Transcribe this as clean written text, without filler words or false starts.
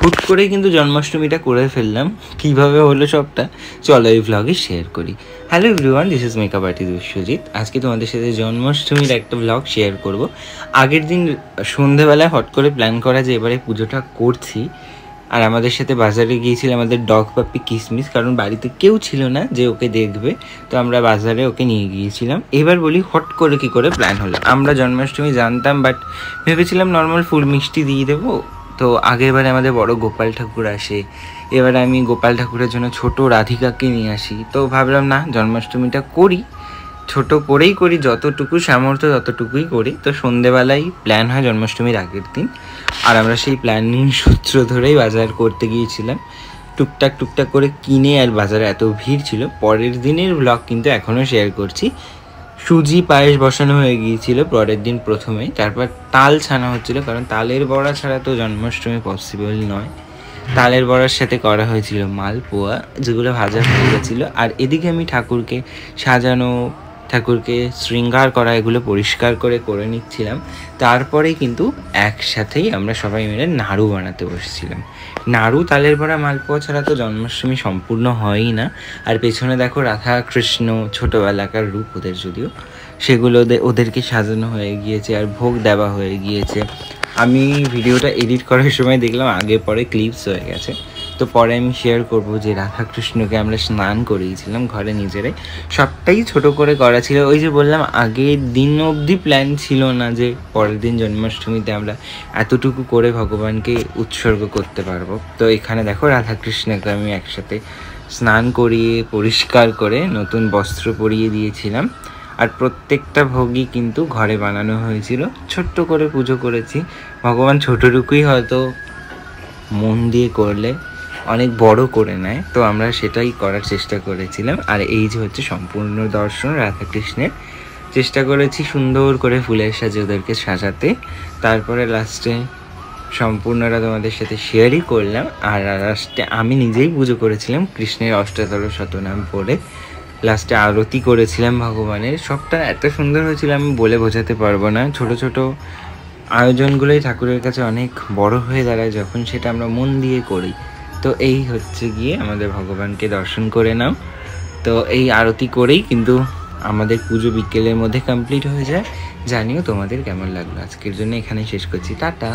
হুট করে কিন্তু জন্মাষ্টমীটা করে ফেললাম। কীভাবে হলো সবটা চলো এই ভ্লগে শেয়ার করি। Hello everyone, this is makeup artist Biswajit. আজকে তোমাদের সাথে জন্মাষ্টমীর একটা ভ্লগ শেয়ার করব। আগের দিন সন্ধেবেলায় হট করে প্ল্যান করা যে এবারে পুজোটা করছি, আর আমাদের সাথে বাজারে গিয়েছিল আমাদের ডগ পাপ্পি কিসমিস, কারণ বাড়িতে কেউ ছিল না যে ওকে দেখবে, তো আমরা বাজারে ওকে নিয়ে গিয়েছিলাম। এবার বলি হট করে কী করে প্ল্যান হলো। আমরা জন্মাষ্টমী জানতাম, বাট ভেবেছিলাম নর্মাল ফুল মিষ্টি দিয়ে দেবো। তো আগেরবারে আমাদের বড় গোপাল ঠাকুর আসে, এবারে আমি গোপাল ঠাকুরের জন্য ছোট রাধিকাকে নিয়ে আসি। তো ভাবলাম না, জন্মাষ্টমীটা করি, ছোট করেই করি, যতটুকু সামর্থ্য ততটুকুই করি। তো সন্ধেবেলায় প্ল্যান হয় জন্মাষ্টমীর আগের দিন, আর আমরা সেই প্ল্যানিং সূত্র ধরেই বাজার করতে গিয়েছিলাম। টুকটাক করে কিনে, আর বাজারে এত ভিড় ছিল। পরের দিনের ব্লগ কিন্তু এখনও শেয়ার করছি। সুজি পায়েস বসানো হয়ে গিয়েছিল পরের দিন প্রথমে, তারপর তাল ছানা হচ্ছিল, কারণ তালের বড়া ছাড়া তো জন্মাষ্টমী পসিবল নয়। তালের বড়ার সাথে করা হয়েছিল মালপোয়া, যেগুলো ভাজা হয়ে গেছিলো। আর এদিকে আমি ঠাকুরকে সাজানো, ঠাকুরকে শৃঙ্গার করা, এগুলো পরিষ্কার করে নিচ্ছিলাম। তারপরে কিন্তু একসাথেই আমরা সবাই মিলে নাড়ু বানাতে বসেছিলাম। নাড়ু, তালের বড়া, মালপোয়া ছাড়া তো জন্মাষ্টমী সম্পূর্ণ হয়ই না। আর পেছনে দেখো রাধা কৃষ্ণ, ছোটোবেলাকার রূপ ওদের, যদিও সেগুলো ওদেরকে সাজানো হয়ে গিয়েছে আর ভোগ দেওয়া হয়ে গিয়েছে। আমি ভিডিওটা এডিট করার সময় দেখলাম আগে পরে ক্লিপস হয়ে গেছে, তো পরে আমি শেয়ার করব যে রাধাকৃষ্ণকে আমরা স্নান করিয়েছিলাম ঘরে নিজেরাই। সবটাই ছোট করে করা ছিল। ওই যে বললাম, আগের দিন অবধি প্ল্যান ছিল না যে পরের দিন জন্মাষ্টমীতে আমরা এতটুকু করে ভগবানকে উৎসর্গ করতে পারবো। তো এখানে দেখো রাধাকৃষ্ণকে আমি একসাথে স্নান করিয়ে পরিষ্কার করে নতুন বস্ত্র পরিয়ে দিয়েছিলাম। আর প্রত্যেকটা ভোগই কিন্তু ঘরে বানানো হয়েছিল। ছোট্ট করে পুজো করেছি। ভগবান ছোটটুকুই হয়তো মন দিয়ে করলে অনেক বড় করে নেয়, তো আমরা সেটাই করার চেষ্টা করেছিলাম। আর এই যে হচ্ছে সম্পূর্ণ দর্শন রাধাকৃষ্ণের। চেষ্টা করেছি সুন্দর করে ফুলের সাজে ওদেরকে সাজাতে। তারপরে লাস্টে সম্পূর্ণটা তোমাদের সাথে শেয়ারই করলাম। আর লাস্টে আমি নিজেই পুজো করেছিলাম কৃষ্ণের অষ্টাদশ শতনাম পড়ে। লাস্টে আরতি করেছিলাম ভগবানের। সবটা এত সুন্দর হয়েছিল আমি বলে বোঝাতে পারবো না। ছোট ছোট আয়োজনগুলোই ঠাকুরের কাছে অনেক বড় হয়ে দাঁড়ায় যখন সেটা আমরা মন দিয়ে করি। তো এই হচ্ছে গিয়ে আমাদের ভগবানকে দর্শন করে নাও। তো এই আরতি করেই কিন্তু আমাদের পুজো বিকেলের মধ্যে কমপ্লিট হয়ে যায়। জানিও তোমাদের কেমন লাগলো। আজকের জন্য এখানে শেষ করছি, টাটা।